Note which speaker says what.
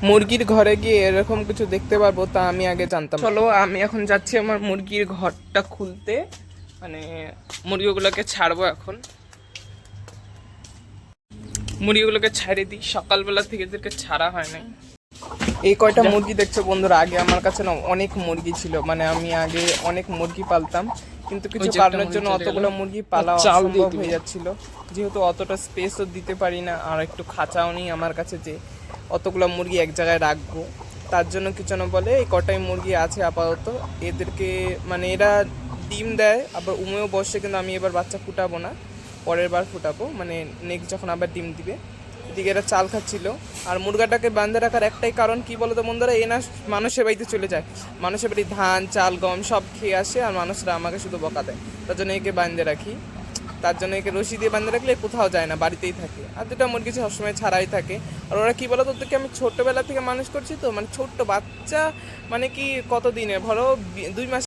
Speaker 1: মুরগির ঘরে গিয়ে এরকম কিছু দেখতে পারবো তা আমি আগে জানতাম। চলো আমি এখন যাচ্ছি আমার মুরগির ঘরটা খুলতে, মানে মুরগিগুলোকে ছাড়বো এখন। মুরগিগুলোকে ছাড়ে দিই, সকালবেলা থেকে এদেরকে ছাড়া হয় নাই। এই কয়টা মুরগি দেখছো বন্ধুরা, আগে আমার কাছে না অনেক মুরগি ছিল, মানে আমি আগে অনেক মুরগি পালতাম, কিন্তু কিছু কারণের জন্য অতগুলো মুরগি পালা অসম্ভব হয়ে যাচ্ছিল, যেহেতু অতটা স্পেসও দিতে পারি না, আর একটু খাঁচাও নেই আমার কাছে যে অতগুলো মুরগি এক জায়গায় রাখবো। তার জন্য কি যেন বলে এই কটাই মুরগি আছে আপাতত। এদেরকে মানে এরা ডিম দেয় আবার উমেও বসে, কিন্তু আমি এবার বাচ্চা ফুটাবো না, পরের বার ফুটাবো, মানে নেক্সট যখন আবার ডিম দিবে। এদিকে এরা চাল খাচ্ছিল। আর মুরগাটাকে বাঁধে রাখার একটাই কারণ কি বলতো বন্ধুরা, এ না মানুষের বাড়িতে চলে যায়, মানুষের বাড়ি ধান চাল গম সব খেয়ে আসে, আর মানুষরা আমাকে শুধু বকা দেয়। তার জন্য একে বাঁধে রাখি, তার জন্য একে রশি দিয়ে বাঁধে রাখলে কোথাও যায় না, বাড়িতেই থাকে। আর দুটা মুরগি সবসময় ছাড়াই থাকে। আর ওরা কি বলতো, ওদেরকে আমি ছোট্টবেলা থেকে মানুষ করছি তো, মানে ছোট্ট বাচ্চা, মানে কি কত দিনে ধরো 2 মাস